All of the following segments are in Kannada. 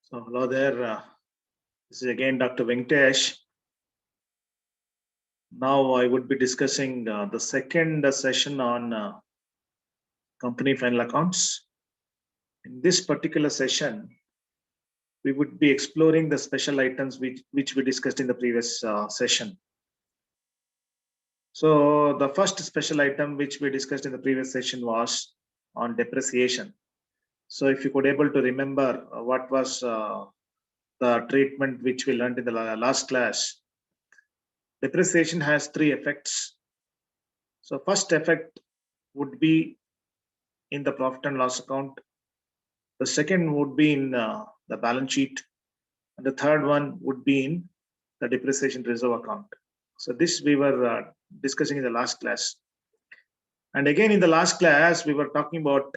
So hello there. This is again Dr. Venkatesh. Now I would be discussing the second session on company final accounts. In this particular session, we would be exploring the special items which we discussed in the previous session. So the first special item which we discussed in the previous session was on depreciation. So if you could able to remember what was the treatment which we learned in the last class. Depreciation has three effects. So first effect would be in the profit and loss account. The second would be in the balance sheet. And the third one would be in the depreciation reserve account. So this we were discussing in the last class. And again, in the last class, we were talking about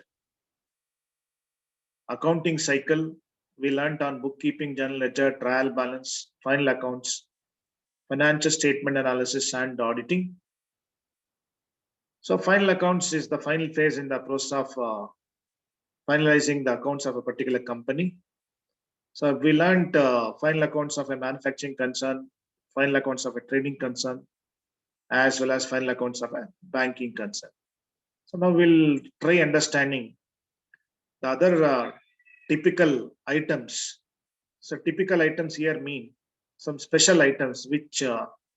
accounting cycle. We learned on bookkeeping, general ledger, trial balance, final accounts, financial statement analysis, and auditing. So final accounts is the final phase in the process of finalizing the accounts of a particular company. So we learned final accounts of a manufacturing concern, final accounts of a trading concern, as well as final accounts of a banking concern. So now we'll try understanding the other typical items. So typical items here mean some special items which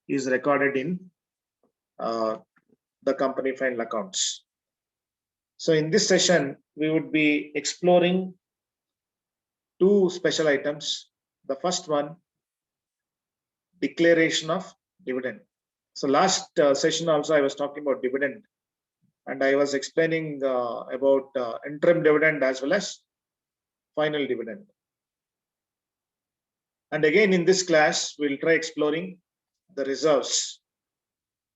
is recorded in the company final accounts. So in this session, we would be exploring two special items. The first one, declaration of dividend. So last session also I was talking about dividend, and I was explaining about interim dividend as well as final dividend. And again in this class, we'll try exploring the reserves.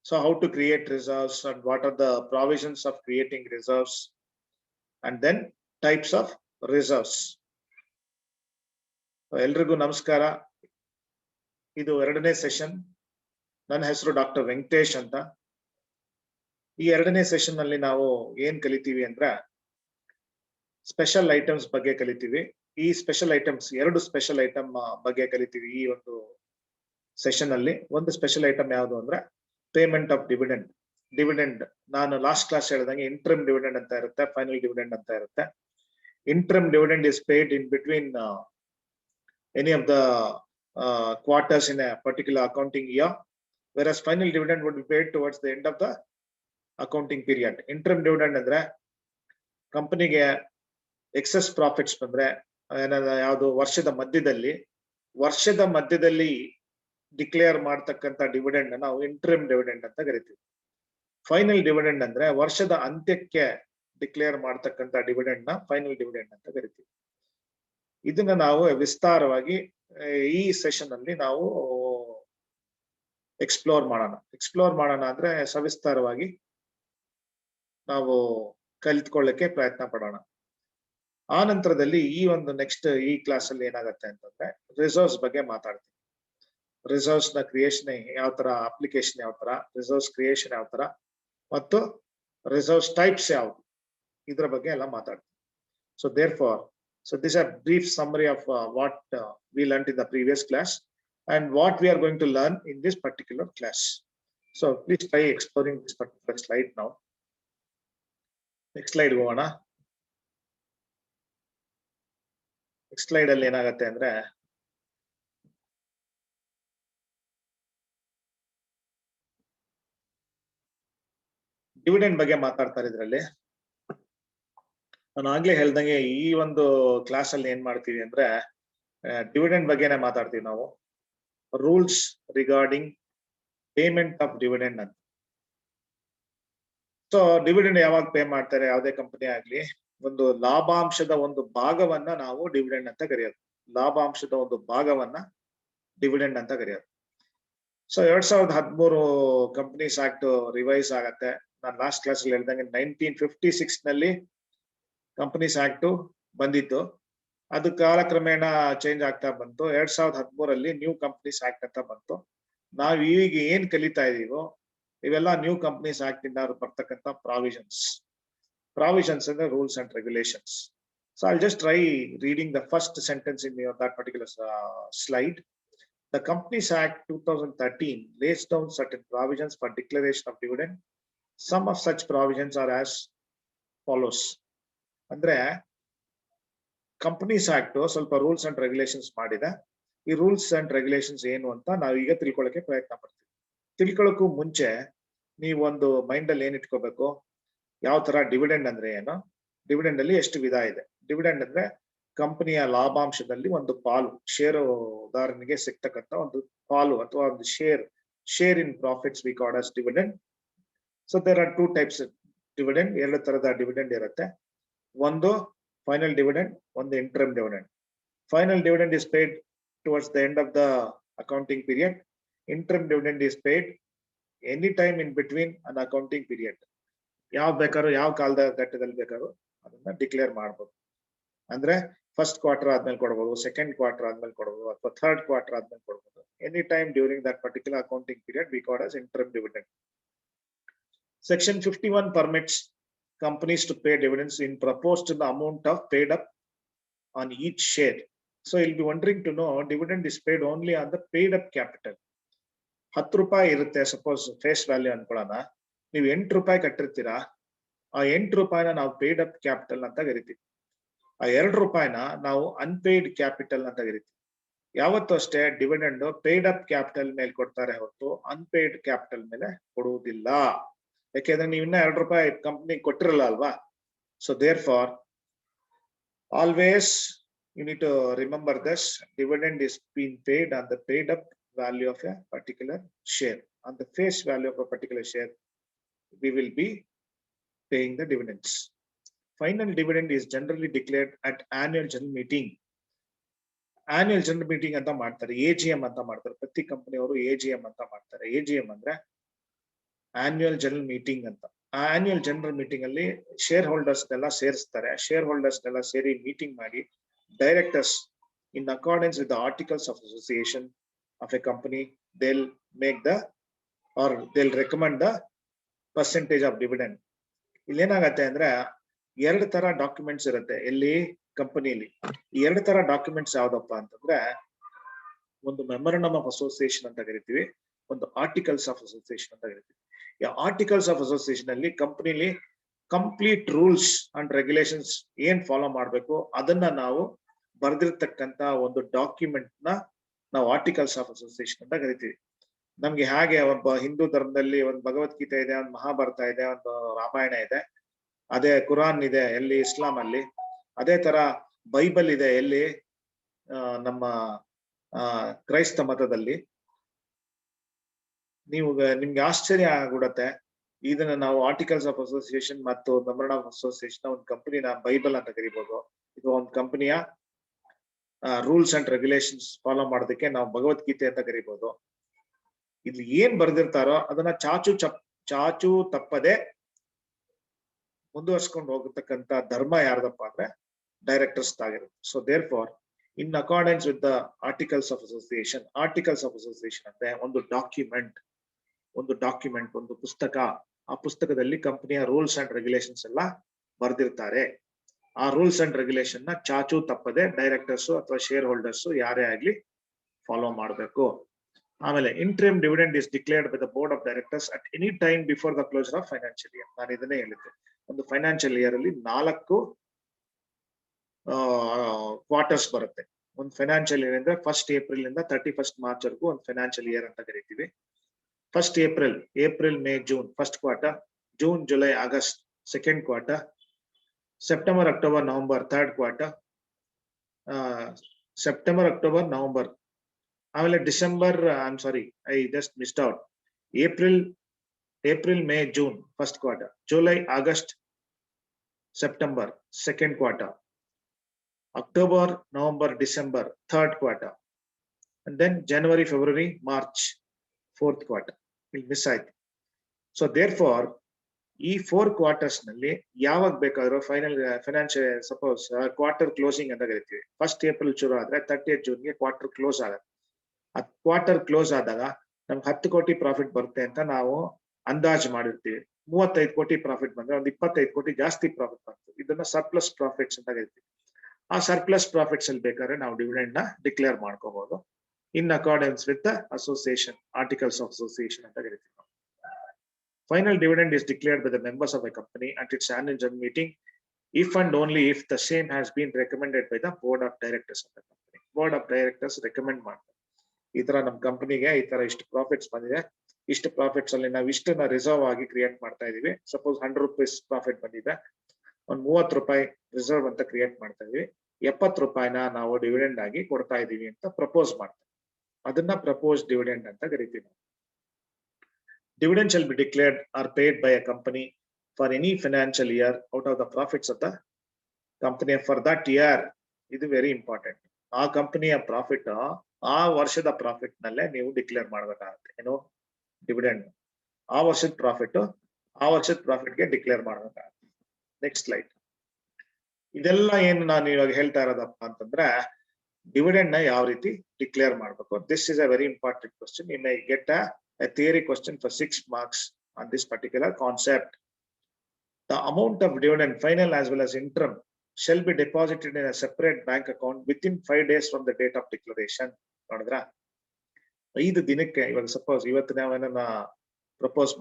So how to create reserves and what are the provisions of creating reserves, and then types of reserves. ಎಲ್ರಿಗೂ ನಮಸ್ಕಾರ. ಇದು ಎರಡನೇ ಸೆಷನ್. ನನ್ನ ಹೆಸರು ಡಾಕ್ಟರ್ ವೆಂಕಟೇಶ್ ಅಂತ. ಈ ಎರಡನೇ ಸೆಷನ್ ನಲ್ಲಿ ನಾವು ಏನ್ ಕಲಿತೀವಿ ಅಂದ್ರೆ ಸ್ಪೆಷಲ್ ಐಟಮ್ಸ್ ಬಗ್ಗೆ ಕಲಿತೀವಿ. ಈ ಸ್ಪೆಷಲ್ ಐಟಮ್ಸ್ ಎರಡು ಸ್ಪೆಷಲ್ ಐಟಮ್ ಬಗ್ಗೆ ಕಲಿತೀವಿ ಈ ಒಂದು ಸೆಷನ್ ಅಲ್ಲಿ. ಒಂದು ಸ್ಪೆಷಲ್ ಐಟಮ್ ಯಾವುದು ಅಂದ್ರೆ ಪೇಮೆಂಟ್ ಆಫ್ ಡಿವಿಡೆಂಡ್. ಡಿವಿಡೆಂಡ್ ನಾನು ಲಾಸ್ಟ್ ಕ್ಲಾಸ್ ಹೇಳಿದಂಗೆ ಇಂಟ್ರಿಮ್ ಡಿವಿಡೆಂಡ್ ಅಂತ ಇರುತ್ತೆ, ಫೈನಲ್ ಡಿವಿಡೆಂಡ್ ಅಂತ ಇರುತ್ತೆ. Interim dividend is paid in between any of the quarters in a particular accounting year, whereas final dividend would be paid towards the end of the accounting period. Interim dividend andre company ge excess profits bandre yadu varshada madhyadalli declare ಮಾಡ್ತಕ್ಕಂತ dividend na ನಾವು interim dividend ಅಂತ ಕರಿತೀವಿ. Final dividend ಅಂದ್ರೆ ವರ್ಷದ ಅಂತ್ಯಕ್ಕೆ declare ಮಾಡ್ತಕ್ಕಂತ dividend na final dividend ಅಂತ ಕರಿತೀವಿ. ಇದನ್ನ ನಾವು ವಿಸ್ತಾರವಾಗಿ ಈ ಸೆಷನ್ ಅಲ್ಲಿ ನಾವು ಎಕ್ಸ್ಪ್ಲೋರ್ ಮಾಡೋಣ ಅಂದ್ರೆ ಸವಿಸ್ತಾರವಾಗಿ ನಾವು ಕಲಿತ್ಕೊಳ್ಳಕ್ಕೆ ಪ್ರಯತ್ನ ಪಡೋಣ. ಆ ನಂತರದಲ್ಲಿ ಈ ಒಂದು ನೆಕ್ಸ್ಟ್ ಈ ಕ್ಲಾಸ್ ಅಲ್ಲಿ ಏನಾಗುತ್ತೆ ಅಂತಂದ್ರೆ ರಿಸರ್ವ್ಸ್ ಬಗ್ಗೆ ಮಾತಾಡ್ತೀವಿ. ರಿಸರ್ವ್ಸ್ ನ ಕ್ರಿಯೇಷನ್ ಯಾವ ತರ, ಅಪ್ಲಿಕೇಶನ್ ಯಾವ ತರ, ರಿಸರ್ವ್ಸ್ ಕ್ರಿಯೇಷನ್ ಯಾವ ತರ ಮತ್ತು ರಿಸರ್ವ್ಸ್ ಟೈಪ್ಸ್ ಯಾವುದು, ಇದರ ಬಗ್ಗೆ ಎಲ್ಲ ಮಾತಾಡ್ತೀವಿ. So So this is a brief summary of what we learned in the previous class and what we are going to learn in this particular class. So please try exploring this particular slide now. Next slide go on. Next slide alli enagutte andre dividend ಬಗ್ಗೆ ಮಾತಾಡ್ತಾರೆ ಇದರಲ್ಲಿ. ನಾನು ಆಗ್ಲೇ ಹೇಳ್ದಂಗೆ ಈ ಒಂದು ಕ್ಲಾಸ್ ಅಲ್ಲಿ ಏನ್ ಮಾಡ್ತೀವಿ ಅಂದ್ರೆ ಡಿವಿಡೆಂಡ್ ಬಗ್ಗೆನೇ ಮಾತಾಡ್ತೀವಿ ನಾವು. Rules regarding payment of dividend ಅಂತ. ಸೊ ಡಿವಿಡೆಂಡ್ ಯಾವಾಗ ಪೇ ಮಾಡ್ತಾರೆ ಯಾವುದೇ ಕಂಪನಿ ಆಗ್ಲಿ, ಒಂದು ಲಾಭಾಂಶದ ಒಂದು ಭಾಗವನ್ನ ನಾವು ಡಿವಿಡೆಂಡ್ ಅಂತ ಕರೆಯೋದು. ಲಾಭಾಂಶದ ಒಂದು ಭಾಗವನ್ನ ಡಿವಿಡೆಂಡ್ ಅಂತ ಕರೆಯೋದು. ಸೊ 2013 ಕಂಪನೀಸ್ ಆಕ್ಟ್ ರಿವೈಸ್ ಆಗತ್ತೆ. ನಾನು ಲಾಸ್ಟ್ ಕ್ಲಾಸ್ ಅಲ್ಲಿ ಹೇಳ್ದಂಗೆ 1956 ನಲ್ಲಿ ಕಂಪನೀಸ್ ಆಕ್ಟ್ ಬಂದಿತ್ತು. ಅದು ಕಾಲಕ್ರಮೇಣ ಚೇಂಜ್ ಆಗ್ತಾ ಬಂತು. 2013 ನ್ಯೂ ಕಂಪನೀಸ್ ಆಕ್ಟ್ ಅಂತ ಬಂತು. ನಾವು ಈಗ ಏನ್ ಕಲಿತಾ ಇದೀವೋ ಇವೆಲ್ಲ ನ್ಯೂ ಕಂಪನೀಸ್ ಆಕ್ಟ್ ಇಂದ ಬರ್ತಕ್ಕಂಥ ಪ್ರಾವಿಷನ್ಸ್ ಅಂದ್ರೆ rules and regulations. So I'll just try reading the first sentence in that particular slide. The Companies Act 2013 lays down certain provisions for declaration of dividend. Some of such provisions are as follows. Andre Companies Act ಸ್ವಲ್ಪ ರೂಲ್ಸ್ ಅಂಡ್ ರೆಗ್ಯುಲೇಷನ್ಸ್ ಮಾಡಿದೆ. ಈ ರೂಲ್ಸ್ ಅಂಡ್ ರೆಗ್ಯುಲೇಷನ್ಸ್ ಏನು ಅಂತ ನಾವು ಈಗ ತಿಳ್ಕೊಳ್ಳೋಕೆ ಪ್ರಯತ್ನ ಪಡ್ತೀವಿ. ತಿಳ್ಕೊಳ್ಳೋಕ್ಕೂ ಮುಂಚೆ ನೀವು ಒಂದು ಮೈಂಡ್ ಅಲ್ಲಿ ಏನ್ ಇಟ್ಕೋಬೇಕು, ಯಾವ ತರ ಡಿವಿಡೆಂಡ್ ಅಂದ್ರೆ ಏನು, ಡಿವಿಡೆಂಡ್ ಅಲ್ಲಿ ಎಷ್ಟು ವಿಧ ಇದೆ. ಡಿವಿಡೆಂಡ್ ಅಂದ್ರೆ ಕಂಪನಿಯ ಲಾಭಾಂಶದಲ್ಲಿ ಒಂದು ಪಾಲು, ಷೇರುದಾರನಿಗೆ ಸಿಗ್ತಕ್ಕಂತ ಒಂದು ಪಾಲು ಅಥವಾ ಒಂದು share in profits we called as dividend. So there are 2 types dividend. 2 ತರದ ಡಿವಿಡೆಂಡ್ ಇರುತ್ತೆ. ಒಂದು ಫೈನಲ್ ಡಿವಿಡೆಂಡ್, ಒಂದು interim dividend. Final dividend is paid towards the end of the accounting period. Interim dividend is paid any time in between an accounting period. ಯಾವ ಬೇಕಾದ್ರೂ ಯಾವ ಕಾಲದ ಘಟ್ಟದಲ್ಲಿ ಬೇಕಾದ್ರೂ ಅದನ್ನ ಡಿಕ್ಲೇರ್ ಮಾಡಬಹುದು. ಅಂದ್ರೆ ಫಸ್ಟ್ ಕ್ವಾರ್ಟರ್ ಆದ್ಮೇಲೆ ಕೊಡಬಹುದು, ಸೆಕೆಂಡ್ ಕ್ವಾರ್ಟರ್ ಆದ್ಮೇಲೆ ಕೊಡಬಹುದು, ಅಥವಾ ಥರ್ಡ್ ಕ್ವಾರ್ಟರ್ ಆದ್ಮೇಲೆ ಕೊಡಬಹುದು. Any time during that particular accounting period we called as interim dividend. Section 51 permits companies to pay dividends in proportion to the amount of paid up on each share. So you'll be wondering to know dividend is paid only on the paid up capital. 10 ರೂಪಾಯಿ ಇರುತ್ತೆ ಸಪೋಸ್ ಫೇಸ್ ವ್ಯಾಲ್ಯೂ ಅನ್ಕೊಳ್ಳೋಣ. ನೀವು 8 ರೂಪಾಯಿ ಕಟ್ಟಿರ್ತೀರಾ, ಆ 8 ರೂಪಾಯಿನ ನಾವು ಪೇಡ್ ಅಪ್ ಕ್ಯಾಪಿಟಲ್ ಅಂತ ಕರಿತೀವಿ. ಆ 2 ರೂಪಾಯಿನ ನಾವು ಅನ್ಪೇಯ್ಡ್ ಕ್ಯಾಪಿಟಲ್ ಅಂತ ಕರಿತೀವಿ. ಯಾವತ್ತೂ ಅಷ್ಟೇ ಡಿವಿಡೆಂಡ್ ಪೇಡ್ ಅಪ್ ಕ್ಯಾಪಿಟಲ್ ಮೇಲೆ ಕೊಡ್ತಾರೆ ಹೊರತು ಅನ್ಪೇಯ್ಡ್ ಕ್ಯಾಪಿಟಲ್ ಮೇಲೆ ಕೊಡುವುದಿಲ್ಲ. ಯಾಕೆಂದ್ರೆ ನೀವು ಇನ್ನ 2 ರೂಪಾಯಿ ಕಂಪ್ನಿ ಕೊಟ್ಟಿರಲ್ಲ ಅಲ್ವಾ. So therefore always you need to remember this: dividend is being paid on the paid up value of a particular share. On the face value of a particular share, we will be paying the dividends. Final dividend is generally declared at annual general meeting. Annual general meeting anta ಮಾಡ್ತಾರೆ, AGM ಅಂತ ಮಾಡ್ತಾರೆ. ಪ್ರತಿ ಕಂಪನಿಯವರು AGM ಅಂತ ಮಾಡ್ತಾರೆ. AGM ಅಂದ್ರೆ ಆನ್ಯುವಲ್ ಜನರಲ್ ಮೀಟಿಂಗ್ ಅಂತ. ಆ ಆನ್ಯುವಲ್ ಜನರಲ್ ಮೀಟಿಂಗ್ ಅಲ್ಲಿ ಶೇರ್ ಹೋಲ್ಡರ್ಸ್ ಎಲ್ಲ ಸೇರಿಸ್ತಾರೆ. ಶೇರ್ ಹೋಲ್ಡರ್ಸ್ ಎಲ್ಲ ಸೇರಿ ಮೀಟಿಂಗ್ ಮಾಡಿ directors in accordance with the articles of association of A company they'll make the or they'll recommend the percentage of dividend. ಇಲ್ಲಿ ಏನಾಗತ್ತೆ ಅಂದ್ರೆ 2 ತರ ಡಾಕ್ಯುಮೆಂಟ್ಸ್ ಇರುತ್ತೆ ಎಲ್ಲಿ ಕಂಪನಿಯಲ್ಲಿ. ಈ 2 ತರ ಡಾಕ್ಯುಮೆಂಟ್ಸ್ ಯಾವ್ದಪ್ಪ ಅಂತಂದ್ರೆ, ಒಂದು ಮೆಮೊರಂಡಮ್ ಆಫ್ ಅಸೋಸಿಯೇಷನ್ ಅಂತ ಕರಿತೀವಿ, ಒಂದು ಆರ್ಟಿಕಲ್ಸ್ ಆಫ್ ಅಸೋಸಿಯೇಷನ್ ಅಂತ ಕರಿತೀವಿ. ಈ ಆರ್ಟಿಕಲ್ಸ್ ಆಫ್ ಅಸೋಸಿಯೇಷನ್ ಅಲ್ಲಿ ಕಂಪನಿಲಿ ಕಂಪ್ಲೀಟ್ ರೂಲ್ಸ್ ಅಂಡ್ ರೆಗ್ಯುಲೇಷನ್ಸ್ ಏನ್ ಫಾಲೋ ಮಾಡ್ಬೇಕು ಅದನ್ನ ನಾವು ಬರೆದಿರ್ತಕ್ಕಂತ ಒಂದು ಡಾಕ್ಯುಮೆಂಟ್ ನ ನಾವು ಆರ್ಟಿಕಲ್ಸ್ ಆಫ್ ಅಸೋಸಿಯೇಷನ್ ಅಂತ ಕರಿತೀವಿ. ನಮ್ಗೆ ಹಾಗೆ ಒಬ್ಬ ಹಿಂದೂ ಧರ್ಮದಲ್ಲಿ ಒಂದು ಭಗವದ್ಗೀತೆ ಇದೆ, ಒಂದು ಮಹಾಭಾರತ ಇದೆ, ಒಂದು ರಾಮಾಯಣ ಇದೆ, ಅದೇ ಕುರಾನ್ ಇದೆ ಎಲ್ಲಿ ಇಸ್ಲಾಂ ಅಲ್ಲಿ, ಅದೇ ತರ ಬೈಬಲ್ ಇದೆ ಎಲ್ಲಿ ನಮ್ಮ ಕ್ರೈಸ್ತ ಮತದಲ್ಲಿ. ನಿಮ್ಗೆ ಆಶ್ಚರ್ಯ ಆಗ್ಬಿಡತ್ತೆ, ಇದನ್ನ ನಾವು ಆರ್ಟಿಕಲ್ಸ್ ಆಫ್ ಅಸೋಸಿಯೇಷನ್ ಮತ್ತು ಮೆಮೊರಂಡಮ್ ಆಫ್ ಅಸೋಸಿಯೇಷನ್ ಒಂದು ಕಂಪನಿನ ಬೈಬಲ್ ಅಂತ ಕರಿಬಹುದು. ಇದು ಒಂದು ಕಂಪನಿಯ ರೂಲ್ಸ್ ಅಂಡ್ ರೆಗ್ಯುಲೇಷನ್ಸ್ ಫಾಲೋ ಮಾಡೋದಕ್ಕೆ ನಾವು ಭಗವದ್ಗೀತೆ ಅಂತ ಕರಿಬಹುದು. ಇಲ್ಲಿ ಏನ್ ಬರ್ದಿರ್ತಾರೋ ಅದನ್ನ ಚಾಚು ತಪ್ಪದೆ ಮುಂದುವರ್ಸ್ಕೊಂಡು ಹೋಗತಕ್ಕಂತ ಧರ್ಮ ಯಾರ್ದಪ್ಪ ಅಂದ್ರೆ ಡೈರೆಕ್ಟರ್ಸ್ ಆಗಿರುತ್ತೆ. So therefore in accordance with the articles of association, articles of association ಅಂದ್ರೆ ಒಂದು ಡಾಕ್ಯುಮೆಂಟ್, ಒಂದು ಪುಸ್ತಕ. ಆ ಪುಸ್ತಕದಲ್ಲಿ ಕಂಪನಿಯ ರೂಲ್ಸ್ ಅಂಡ್ ರೆಗ್ಯುಲೇಷನ್ಸ್ ಎಲ್ಲ ಬರ್ದಿರ್ತಾರೆ. ಆ ರೂಲ್ಸ್ ಅಂಡ್ ರೆಗ್ಯುಲೇಷನ್ ನ ಚಾಚು ತಪ್ಪದೆ ಡೈರೆಕ್ಟರ್ಸ್ ಅಥವಾ ಶೇರ್ ಹೋಲ್ಡರ್ಸ್ ಯಾರೇ ಆಗ್ಲಿ ಫಾಲೋ ಮಾಡಬೇಕು. ಆಮೇಲೆ interim dividend is declared by the board of directors at any time before the closure of financial year. ನಾನು ಇದನ್ನೇ ಹೇಳಿದ್ದೆ, ಒಂದು ಫೈನಾನ್ಷಿಯಲ್ ಇಯರ್ ಅಲ್ಲಿ 4 ಕ್ವಾರ್ಟರ್ಸ್ ಬರುತ್ತೆ. ಒಂದು ಫೈನಾನ್ಷಿಯಲ್ ಇಯರ್ ಅಂದ್ರೆ 1st ಏಪ್ರಿಲ್ ಇಂದ 31st ಮಾರ್ಚ್ ವರೆಗೂ ಒಂದು ಫೈನಾನ್ಷಿಯಲ್ ಇಯರ್ ಅಂತ ಕರಿತೀವಿ. 1st April, May, June first quarter, June, July, August second quarter, September, October, November third quarter, September, October, November, ಆಮೇಲೆ December, I just missed out, April, May, June first quarter, July, August, September second quarter, October, November, December third quarter, and then January, February, March fourth quarter. ಇಲ್ಲಿ ಮಿಸ್ ಆಯ್ತು. ಸೊ ದೇರ್ ಫಾರ್ ಈ 4 ಕ್ವಾರ್ಟರ್ಸ್ ನಲ್ಲಿ ಯಾವಾಗ ಬೇಕಾದ್ರೂ ಫೈನಾನ್ಷಿಯಲ್ ಸಪೋಸ್ ಕ್ವಾರ್ಟರ್ ಕ್ಲೋಸಿಂಗ್ ಅಂತ ಕರಿತೀವಿ. 1st ಏಪ್ರಿಲ್ ಶುರು ಆದ್ರೆ 30th ಜೂನ್ಗೆ ಕ್ವಾರ್ಟರ್ ಕ್ಲೋಸ್ ಆಗುತ್ತೆ. ಆ ಕ್ವಾರ್ಟರ್ ಕ್ಲೋಸ್ ಆದಾಗ ನಮ್ಗೆ 10 ಕೋಟಿ ಪ್ರಾಫಿಟ್ ಬರುತ್ತೆ ಅಂತ ನಾವು ಅಂದಾಜು ಮಾಡಿರ್ತೀವಿ. 35 ಕೋಟಿ ಪ್ರಾಫಿಟ್ ಬಂದ್ರೆ ಒಂದು 25 ಕೋಟಿ ಜಾಸ್ತಿ ಪ್ರಾಫಿಟ್ ಬರ್ತದೆ. ಇದನ್ನ ಸರ್ಪ್ಲಸ್ ಪ್ರಾಫಿಟ್ಸ್ ಅಂತ ಕರಿತೀವಿ. ಆ ಸರ್ಪ್ಲಸ್ ಪ್ರಾಫಿಟ್ಸ್ ಅಲ್ಲಿ ಬೇಕಾದ್ರೆ ನಾವು ಡಿವಿಡೆಂಡ್ ನ ಡಿಕ್ಲೇರ್ ಮಾಡ್ಕೋಬಹುದು ಇನ್ accordance with the association articles of association ಅಂತ ಕರಿತೀವಿ. Final dividend is declared by the members of a company at its annual general meeting if and only if the same has been recommended by the board of directors of the company. Board of directors recommend ಮಾಡ್ತಾರೆ ಈ ತರ ನಮ್ಮ ಕಂಪನಿಗೆ ಈ ತರ ಇಷ್ಟು ಪ್ರಾಫಿಟ್ಸ್ ಬಂದಿದೆ, ಇಷ್ಟು ಪ್ರಾಫಿಟ್ಸ್ ಅಲ್ಲಿ ನಾವು ಇಷ್ಟನ್ನ ರಿಸರ್ವ್ ಆಗಿ ಕ್ರಿಯೇಟ್ ಮಾಡ್ತಾ ಇದೀವಿ. ಸಪೋಸ್ 100 rupees ಪ್ರಾಫಿಟ್ ಬಂದಿದೆ, ಒಂದ್ 30 ರೂಪಾಯಿ ರಿಸರ್ವ್ ಅಂತ ಕ್ರಿಯೇಟ್ ಮಾಡ್ತಾ ಇದೀವಿ, 70 ರೂಪಾಯಿನ ನಾವು ಡಿವಿಡೆಂಡ್ ಆಗಿ ಕೊಡ್ತಾ ಇದೀವಿ ಅಂತ ಪ್ರಪೋಸ್ ಮಾಡ್ತಾರೆ. ಅದನ್ನ ಪ್ರಪೋಸ್ ಡಿವಿಡೆಂಡ್ ಅಂತ ಕರಿತೀವಿ. Dividend shall be declared or paid by a company for any financial year out of the profits of the company for that year. This is very important. ಆ ಕಂಪನಿಯ ಪ್ರಾಫಿಟ್ ಆ ವರ್ಷದ ಪ್ರಾಫಿಟ್ ನಲ್ಲೇ ನೀವು ಡಿಕ್ಲೇರ್ ಮಾಡಬೇಕಾಗುತ್ತೆ. ಏನು ಡಿವಿಡೆಂಡ್ ಆ ವರ್ಷದ ಪ್ರಾಫಿಟ್ ಗೆ ಡಿಕ್ಲೇರ್ ಮಾಡಬೇಕಾಗುತ್ತೆ. Next slide. ಇದೆಲ್ಲ ಏನು ನಾನು ಇವಾಗ ಹೇಳ್ತಾ ಇರೋದಪ್ಪ ಅಂತಂದ್ರೆ ಡಿವಿಡೆಂಡ್ ನ ಯಾವ ರೀತಿ ಡಿಕ್ಲೇರ್ ಮಾಡಬೇಕು. This is a very important question. You may get a theory question for 6 marks on this particular concept. The amount of dividend, final as well as interim, shall be deposited in a separate bank account within 5 days from the date of declaration. ನೋಡಿದ್ರಾ 5 ದಿನಕ್ಕೆ. ಇವಾಗ ಸಪೋಸ್ ಇವತ್ತು ನಾವೇನ ಪ್ರಪೋಸ್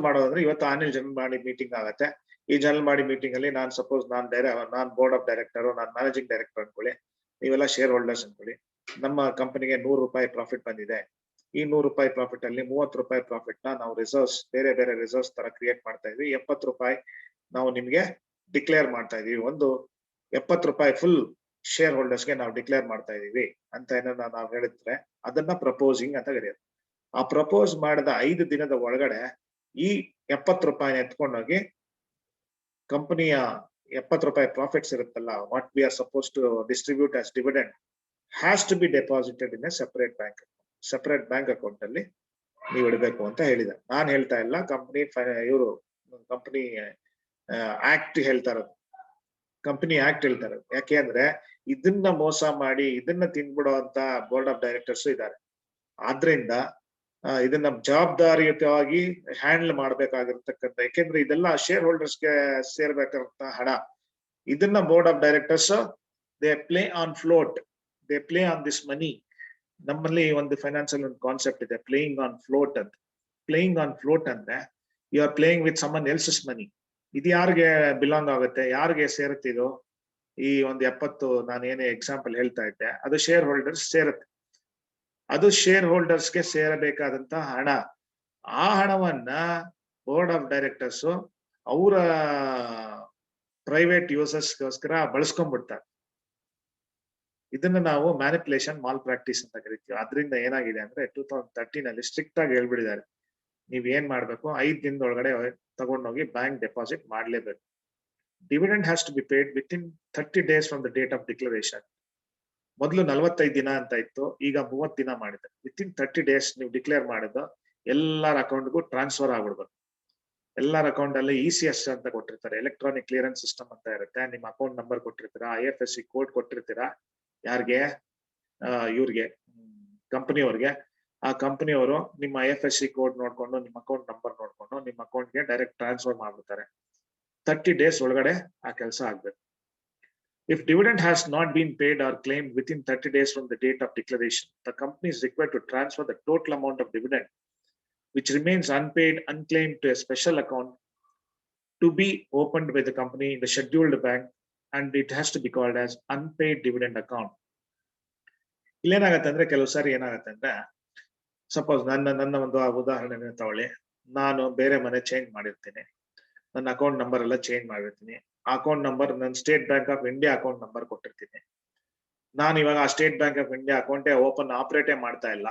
ಮಾಡೋದಂದ್ರೆ ಇವತ್ತು ಆನ್ಯುವಲ್ ಜನರಲ್ ಬಾಡಿ ಮೀಟಿಂಗ್ ಆಗುತ್ತೆ. ಈ ಜನರಲ್ ಬಾಡಿ ಮೀಟಿಂಗ್ ಅಲ್ಲಿ ನಾನು suppose non board of director, ನಾನು ಮ್ಯಾನೇಜಿಂಗ್ ಡೈರೆಕ್ಟರ್ ಅನ್ಕೊಳ್ಳಿ, ನೀವೆಲ್ಲ ಶೇರ್ ಹೋಲ್ಡರ್ಸ್ ಅನ್ಕೊಳ್ಳಿ. ನಮ್ಮ ಕಂಪನಿಗೆ 100 ರೂಪಾಯಿ ಪ್ರಾಫಿಟ್ ಬಂದಿದೆ. ಈ 100 ರೂಪಾಯಿ ಪ್ರಾಫಿಟ್ ಅಲ್ಲಿ 30 ರೂಪಾಯಿ ಪ್ರಾಫಿಟ್ ನ ನಾವು ರಿಸರ್ವ್ಸ್ ಬೇರೆ ರಿಸರ್ವ್ಸ್ ತರ ಕ್ರಿಯೇಟ್ ಮಾಡ್ತಾ ಇದೀವಿ. 70 ರೂಪಾಯಿ ನಾವು ನಿಮ್ಗೆ ಡಿಕ್ಲೇರ್ ಮಾಡ್ತಾ ಇದೀವಿ. ಒಂದು 70 ರೂಪಾಯಿ ಫುಲ್ ಶೇರ್ ಹೋಲ್ಡರ್ಸ್ ಗೆ ನಾವು ಡಿಕ್ಲೇರ್ ಮಾಡ್ತಾ ಇದೀವಿ ಅಂತ ಏನನ್ನ ನಾವು ಹೇಳಿದ್ರೆ ಅದನ್ನ ಪ್ರಪೋಸಿಂಗ್ ಅಂತ ಕರೆಯೋದು. ಆ ಪ್ರಪೋಸ್ ಮಾಡಿದ 5 ದಿನದ ಒಳಗಡೆ ಈ 70 ರೂಪಾಯಿನ ಎತ್ಕೊಂಡೋಗಿ ಕಂಪನಿಯ 70 ರೂಪಾಯಿ ಪ್ರಾಫಿಟ್ಸ್ ಇರುತ್ತಲ್ಲ, what we are suppose to distribute as dividend has to be deposited in a separate bank account ಅಲ್ಲಿ ನೀವು ಇಡಬೇಕು ಅಂತ ಹೇಳಿದ. ನಾನ್ ಹೇಳ್ತಾ ಇಲ್ಲ, ಕಂಪನಿ ಆಕ್ಟ್ ಹೇಳ್ತಾ ಇರೋದು. ಕಂಪನಿ ಆಕ್ಟ್ ಹೇಳ್ತಾ ಇರೋದು. ಯಾಕೆ ಅಂದ್ರೆ ಇದನ್ನ ಮೋಸ ಮಾಡಿ ಇದನ್ನ ತಿನ್ಬಿಡೋ ಅಂತ ಬೋರ್ಡ್ ಆಫ್ ಡೈರೆಕ್ಟರ್ಸ್ ಇದ್ದಾರೆ. ಆದ್ರಿಂದ ಇದನ್ನ ಜವಾಬ್ದಾರಿಯುತವಾಗಿ ಹ್ಯಾಂಡಲ್ ಮಾಡ್ಬೇಕಾಗಿರ್ತಕ್ಕಂಥ, ಯಾಕೆಂದ್ರೆ ಇದೆಲ್ಲ ಶೇರ್ ಹೋಲ್ಡರ್ಸ್ಗೆ ಸೇರ್ಬೇಕಾದಂತ ಹಣ. ಇದನ್ನ board of directors they play on float, they play on this money. ನಮ್ಮಲ್ಲಿ ಒಂದು ಫೈನಾನ್ಸಿಯಲ್ ಒಂದು ಕಾನ್ಸೆಪ್ಟ್ ಇದೆ, ಪ್ಲೇಯಿಂಗ್ ಆನ್ ಫ್ಲೋಟ್ ಅಂತ. ಪ್ಲೇಯಿಂಗ್ ಆನ್ ಫ್ಲೋಟ್ ಅಂದ್ರೆ you are playing with someone else's money. ಇದು ಯಾರಿಗೆ ಬಿಲಾಂಗ್ ಆಗುತ್ತೆ, ಯಾರಿಗೆ ಸೇರುತ್ತಿದೋ ಈ ಒಂದು 70 ನಾನು ಏನೇ ಎಕ್ಸಾಂಪಲ್ ಹೇಳ್ತಾ ಇದ್ದೆ, ಅದು ಶೇರ್ ಹೋಲ್ಡರ್ಸ್ ಸೇರುತ್ತೆ. ಅದು ಶೇರ್ ಹೋಲ್ಡರ್ಸ್ಗೆ ಸೇರಬೇಕಾದಂತ ಹಣ. ಆ ಹಣವನ್ನ ಬೋರ್ಡ್ ಆಫ್ ಡೈರೆಕ್ಟರ್ಸ್ ಅವರ ಪ್ರೈವೇಟ್ ಯೂಸರ್ಸ್ಗೋಸ್ಕರ ಬಳಸ್ಕೊಂಡ್ಬಿಡ್ತಾರೆ. ಇದನ್ನ ನಾವು ಮ್ಯಾನಿಪುಲೇಷನ್ ಮಾಲ್ ಪ್ರಾಕ್ಟೀಸ್ ಅಂತ ಕರಿತೀವಿ. ಅದರಿಂದ ಏನಾಗಿದೆ ಅಂದ್ರೆ 2013 ಅಲ್ಲಿ ಸ್ಟ್ರಿಕ್ಟ್ ಆಗಿ ಹೇಳ್ಬಿಟ್ಟಿದ್ದಾರೆ, ನೀವ್ ಏನ್ ಮಾಡ್ಬೇಕು, 5 ದಿನದೊಳಗಡೆ ತಗೊಂಡೋಗಿ ಬ್ಯಾಂಕ್ ಡೆಪಾಸಿಟ್ ಮಾಡ್ಲೇಬೇಕು. Dividend has to be paid within 30 days from the date of declaration. ಮೊದಲು 45 ದಿನ ಅಂತ ಇತ್ತು, ಈಗ 30 ದಿನ ಮಾಡಿದೆ. ವಿತ್ ಇನ್ 30 days ನೀವು ಡಿಕ್ಲೇರ್ ಮಾಡಿದ್ದು ಎಲ್ಲರ ಅಕೌಂಟ್ಗೂ ಟ್ರಾನ್ಸ್ಫರ್ ಆಗ್ಬಿಡ್ಬೇಕು. ಎಲ್ಲರ ಅಕೌಂಟ್ ಅಲ್ಲಿ ECS ಅಂತ ಕೊಟ್ಟಿರ್ತಾರೆ, ಎಲೆಕ್ಟ್ರಾನಿಕ್ ಕ್ಲಿಯರೆನ್ಸ್ ಸಿಸ್ಟಮ್ ಅಂತ ಇರುತ್ತೆ. ನಿಮ್ಮ ಅಕೌಂಟ್ ನಂಬರ್ ಕೊಟ್ಟಿರ್ತೀರಾ, IFSC ಕೋಡ್ ಕೊಟ್ಟಿರ್ತೀರಾ. ಯಾರಿಗೆ? ಇವ್ರಿಗೆ, ಕಂಪನಿಯವ್ರಿಗೆ. ಆ ಕಂಪನಿಯವರು ನಿಮ್ಮ IFSC ಕೋಡ್ ನೋಡ್ಕೊಂಡು, ನಿಮ್ಮ ಅಕೌಂಟ್ ನಂಬರ್ ನೋಡ್ಕೊಂಡು ನಿಮ್ಮ ಅಕೌಂಟ್ಗೆ ಡೈರೆಕ್ಟ್ ಟ್ರಾನ್ಸ್ಫರ್ ಮಾಡ್ಬಿಡ್ತಾರೆ. 30 days ಒಳಗಡೆ ಆ ಕೆಲಸ ಆಗ್ಬೇಕು. If dividend has not been paid or claimed within 30 days from the date of declaration, the company is required to transfer the total amount of dividend which remains unpaid, unclaimed to a special account to be opened by the company in the scheduled bank, and it has to be called as unpaid dividend account. ಇಲ್ಲೇನಾಗತ್ತೆ ಅಂದ್ರೆ ಕೆಲವು ಸಾರಿ ಏನಾಗತ್ತೆ ಅಂದ್ರೆ, ಸಪೋಸ್ ನನ್ನ ಒಂದು ಉದಾಹರಣೆ ತಗೊಳ್ಳಿ. ನಾನು ಬೇರೆ ಮನೆ ಚೇಂಜ್ ಮಾಡಿರ್ತೀನಿ, ನನ್ನ ಅಕೌಂಟ್ ನಂಬರ್ ಎಲ್ಲ ಚೇಂಜ್ ಮಾಡಿರ್ತೀನಿ. ಅಕೌಂಟ್ ನಂಬರ್ ನನ್ನ state bank of India account number ಕೊಟ್ಟಿರ್ತೀನಿ. ನಾನು ಇವಾಗ ಆ ಸ್ಟೇಟ್ ಬ್ಯಾಂಕ್ ಆಫ್ ಇಂಡಿಯಾ ಅಕೌಂಟೇ ಆಪರೇಟೇ ಮಾಡ್ತಾ ಇಲ್ಲ.